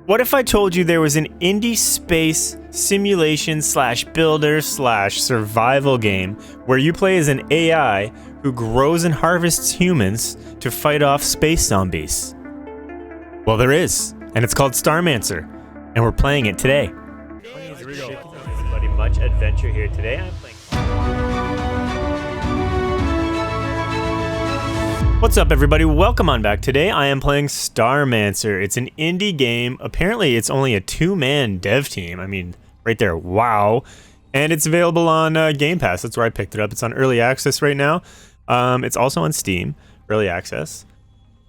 What if I told you there was an indie space simulation slash builder slash survival game where you play as an AI who grows and harvests humans to fight off space zombies? Well, there is, and it's called Starmancer, and we're playing it today. Everybody, much adventure here today. I'm playing. What's up, everybody? Welcome on back. Today I am playing Starmancer. It's an indie game. Apparently it's only a two-man dev team. I mean, right there, wow. And it's available on Game Pass. That's where I picked it up. It's on early access right now. It's also on Steam, early access.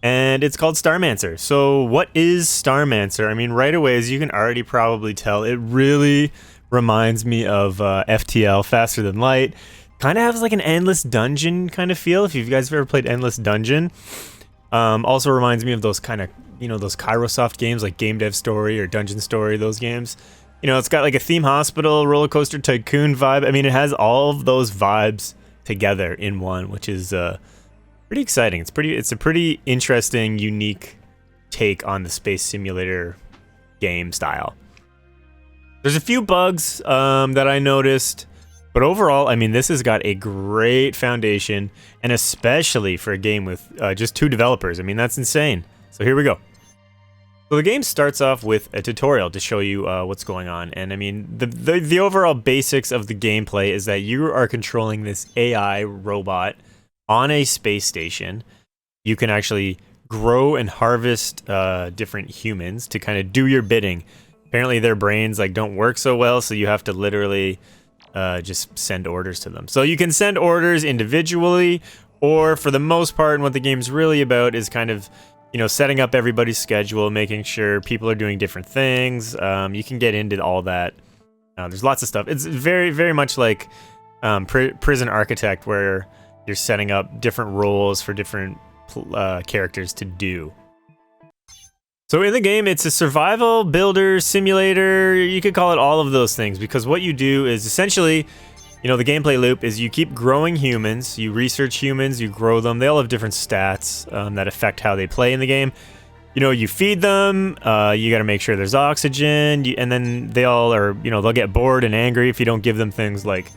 And it's called Starmancer. So what is Starmancer? I mean, right away, as you can already probably tell, it really reminds me of FTL, Faster Than Light. Kind of has like an endless dungeon kind of feel, if you guys have ever played Endless Dungeon. Also reminds me of those kind of, those Kairosoft games like Game Dev Story or Dungeon Story, those games. It's got like a theme hospital, roller coaster tycoon vibe. I mean, it has all of those vibes together in one, which is pretty exciting. It's a pretty interesting, unique take on the space simulator game style. There's a few bugs that I noticed. But overall, I mean, this has got a great foundation, and especially for a game with just two developers. I mean, that's insane. So here we go. So the game starts off with a tutorial to show you what's going on. And I mean, the overall basics of the gameplay is that you are controlling this AI robot on a space station. You can actually grow and harvest different humans to kind of do your bidding. Apparently their brains don't work so well, so you have to literally just send orders to them. So you can send orders individually, or for the most part, and what the game's really about is kind of, setting up everybody's schedule, making sure people are doing different things. You can get into all that. There's lots of stuff. It's very, very much like Prison Architect, where you're setting up different roles for different characters to do. So in the game, it's a survival builder simulator. You could call it all of those things, because what you do is essentially, the gameplay loop is you keep growing humans, you research humans, you grow them. They all have different stats that affect how they play in the game. You feed them, you got to make sure there's oxygen, and then they all are, they'll get bored and angry if you don't give them things like,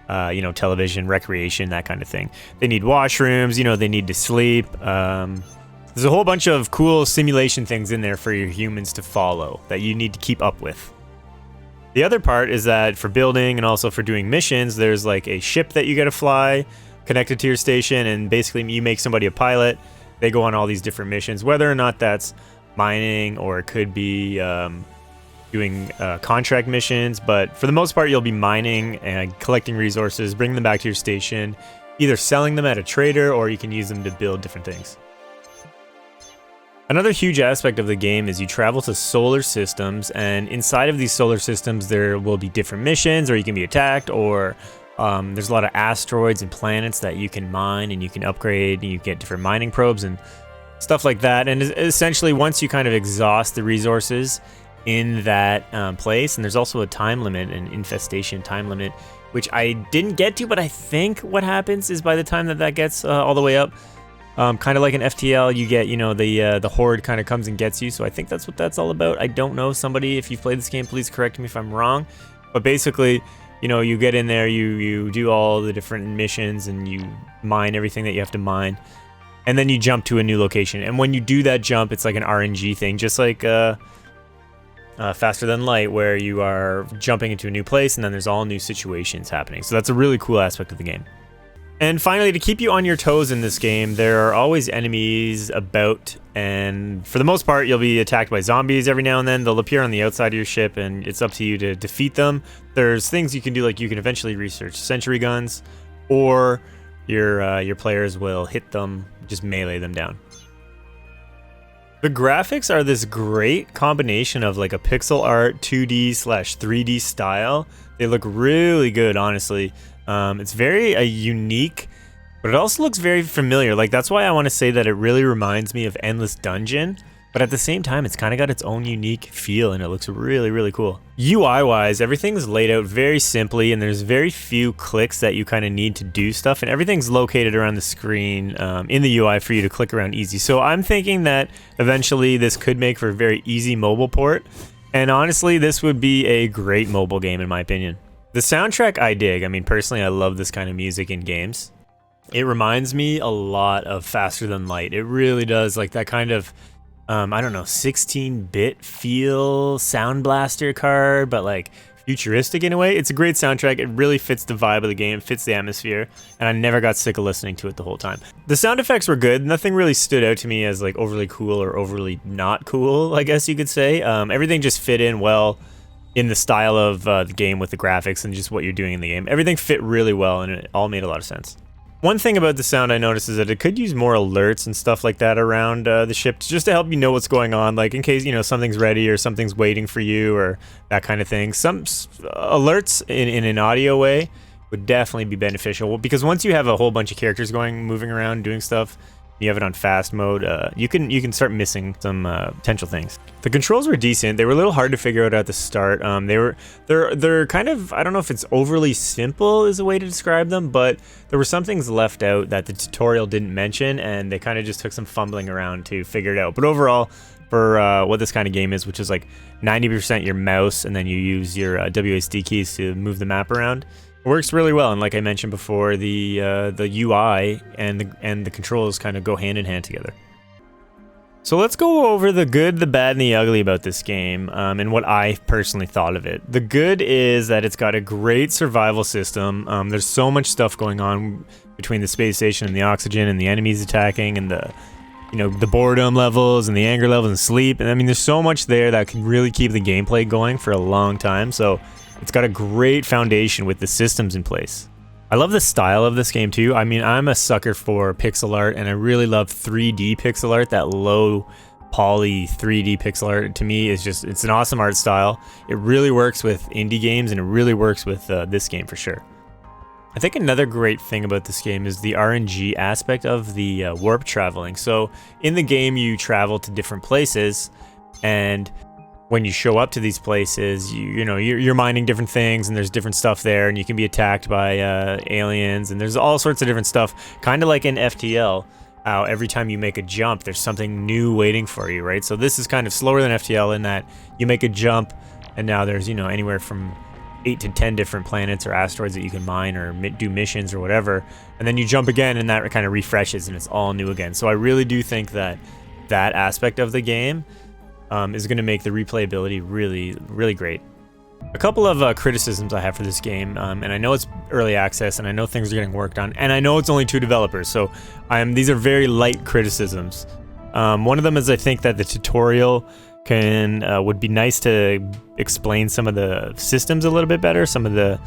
television, recreation, that kind of thing. They need washrooms, they need to sleep. There's a whole bunch of cool simulation things in there for your humans to follow that you need to keep up with. The other part is that for building and also for doing missions, there's like a ship that you gotta fly connected to your station, and basically you make somebody a pilot. They go on all these different missions, whether or not that's mining or it could be doing contract missions. But for the most part, you'll be mining and collecting resources, bringing them back to your station, either selling them at a trader or you can use them to build different things. Another huge aspect of the game is you travel to solar systems, and inside of these solar systems there will be different missions, or you can be attacked, or there's a lot of asteroids and planets that you can mine and you can upgrade, and you get different mining probes and stuff like that. And essentially, once you kind of exhaust the resources in that place, and there's also a time limit, an infestation time limit, which I didn't get to, but I think what happens is by the time that gets all the way up, kind of like an FTL, you get, the horde kind of comes and gets you. So I think that's what that's all about. I don't know. Somebody, if you've played this game, please correct me if I'm wrong. But basically, you get in there, you do all the different missions, and you mine everything that you have to mine. And then you jump to a new location. And when you do that jump, it's like an RNG thing, just like Faster Than Light, where you are jumping into a new place, and then there's all new situations happening. So that's a really cool aspect of the game. And finally, to keep you on your toes in this game, there are always enemies about, and for the most part, you'll be attacked by zombies every now and then. They'll appear on the outside of your ship, and it's up to you to defeat them. There's things you can do, like you can eventually research sentry guns, or your players will hit them, just melee them down. The graphics are this great combination of like a pixel art 2D/3D style. They look really good, honestly. It's very unique, but it also looks very familiar. Like, that's why I want to say that it really reminds me of Endless Dungeon. but at the same time, it's kind of got its own unique feel and it looks really, really cool. UI-wise, everything's laid out very simply and there's very few clicks that you kind of need to do stuff, and everything's located around the screen in the UI for you to click around easy. So I'm thinking that eventually this could make for a very easy mobile port, and honestly, this would be a great mobile game in my opinion. The soundtrack I dig. I mean, personally, I love this kind of music in games. It reminds me a lot of Faster Than Light. It really does, like that kind of I don't know, 16-bit feel, Sound Blaster card, but like futuristic in a way. It's a great soundtrack. It really fits the vibe of the game, fits the atmosphere, and I never got sick of listening to it the whole time. The sound effects were good. Nothing really stood out to me as like overly cool or overly not cool, I guess you could say. Everything just fit in well in the style of the game with the graphics and just what you're doing in the game. Everything fit really well and it all made a lot of sense. One thing about the sound I noticed is that it could use more alerts and stuff like that around the ship just to help you know what's going on, like in case, you know, something's ready or something's waiting for you or that kind of thing. Some alerts in an audio way would definitely be beneficial, because once you have a whole bunch of characters moving around, doing stuff, you have it on fast mode, you can start missing some potential things. The controls were decent. They were a little hard to figure out at the start. They're kind of, I don't know if it's overly simple is a way to describe them, but there were some things left out that the tutorial didn't mention, and they kind of just took some fumbling around to figure it out. But overall, for what this kind of game is, which is like 90% your mouse, and then you use your WASD keys to move the map around, it works really well. And like I mentioned before, the UI and the controls kind of go hand in hand together. So let's go over the good, the bad, and the ugly about this game, and what I personally thought of it. The good is that it's got a great survival system. There's so much stuff going on between the space station and the oxygen and the enemies attacking and the boredom levels and the anger levels and sleep. And I mean, there's so much there that can really keep the gameplay going for a long time. So it's got a great foundation with the systems in place. I love the style of this game too. I mean, I'm a sucker for pixel art, and I really love 3D pixel art. That low poly 3D pixel art to me is just, it's an awesome art style. It really works with indie games, and it really works with this game for sure. I think another great thing about this game is the RNG aspect of the warp traveling. So in the game, you travel to different places, and when you show up to these places, you're mining different things, and there's different stuff there, and you can be attacked by aliens, and there's all sorts of different stuff, kind of like in FTL. Every time you make a jump, there's something new waiting for you, right? So this is kind of slower than FTL in that you make a jump, and now there's anywhere from 8 to 10 different planets or asteroids that you can mine or do missions or whatever, and then you jump again, and that kind of refreshes, and it's all new again. So I really do think that that aspect of the game is going to make the replayability really, really great. A couple of criticisms I have for this game, and I know it's early access, and I know things are getting worked on, and I know it's only 2 developers, so these are very light criticisms. One of them is I think that the tutorial would be nice to explain some of the systems a little bit better, some of the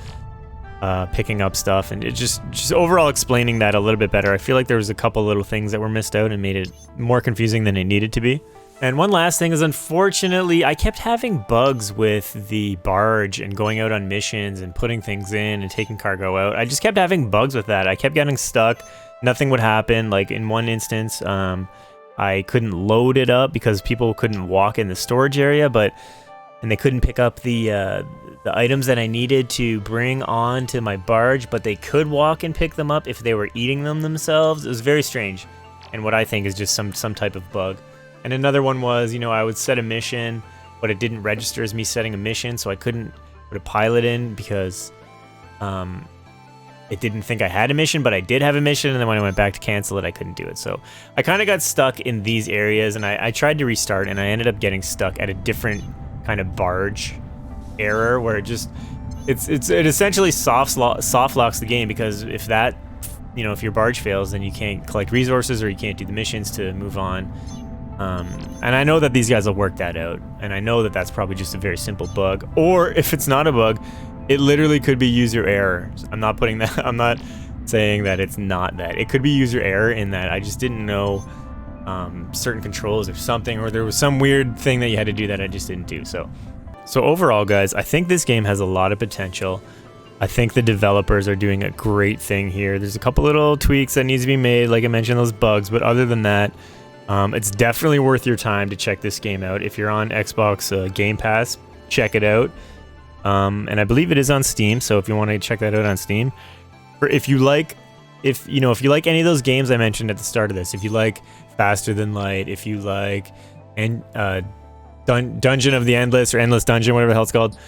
picking up stuff, and it just overall explaining that a little bit better. I feel like there was a couple little things that were missed out and made it more confusing than it needed to be. And one last thing is, unfortunately, I kept having bugs with the barge and going out on missions and putting things in and taking cargo out. I just kept having bugs with that. I kept getting stuck. Nothing would happen. Like in one instance, I couldn't load it up because people couldn't walk in the storage area, and they couldn't pick up the items that I needed to bring on to my barge, but they could walk and pick them up if they were eating them themselves. It was very strange, and what I think is just some type of bug. And another one was, I would set a mission, but it didn't register as me setting a mission, so I couldn't put a pilot in because it didn't think I had a mission, but I did have a mission, and then when I went back to cancel it, I couldn't do it. So I kind of got stuck in these areas, and I tried to restart, and I ended up getting stuck at a different kind of barge error where it essentially soft locks the game, because if your barge fails, then you can't collect resources or you can't do the missions to move on. And I know that these guys will work that out, and I know that that's probably just a very simple bug, or if it's not a bug, it literally could be user error. I'm not saying that it's not that. It could be user error in that I just didn't know certain controls or something, or there was some weird thing that you had to do that I just didn't do. So overall, guys, I think this game has a lot of potential. I think the developers are doing a great thing here. There's a couple little tweaks that needs to be made, like I mentioned, those bugs, but other than that, It's definitely worth your time to check this game out. If you're on Xbox Game Pass, check it out. And I believe it is on Steam, so if you want to check that out on Steam. If you like any of those games I mentioned at the start of this, if you like Faster Than Light, if you like Dungeon of the Endless or Endless Dungeon, whatever the hell it's called,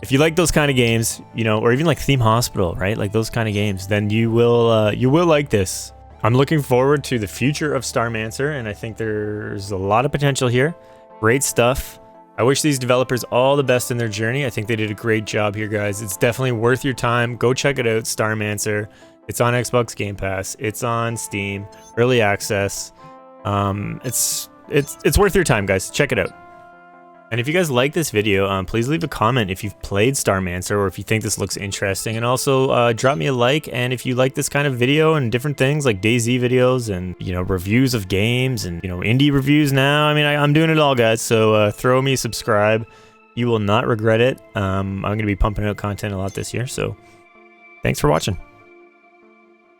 if you like those kind of games, or even like Theme Hospital, right? Like those kind of games, then you will like this. I'm looking forward to the future of Starmancer, and I think there's a lot of potential here. Great stuff. I wish these developers all the best in their journey. I think they did a great job here, guys. It's definitely worth your time. Go check it out, Starmancer. It's on Xbox Game Pass. It's on Steam, early access. It's worth your time, guys. Check it out. And if you guys like this video, please leave a comment if you've played Starmancer or if you think this looks interesting. And also drop me a like. And if you like this kind of video and different things like DayZ videos and, reviews of games and, indie reviews now. I mean, I'm doing it all, guys. So throw me a subscribe. You will not regret it. I'm going to be pumping out content a lot this year. So thanks for watching.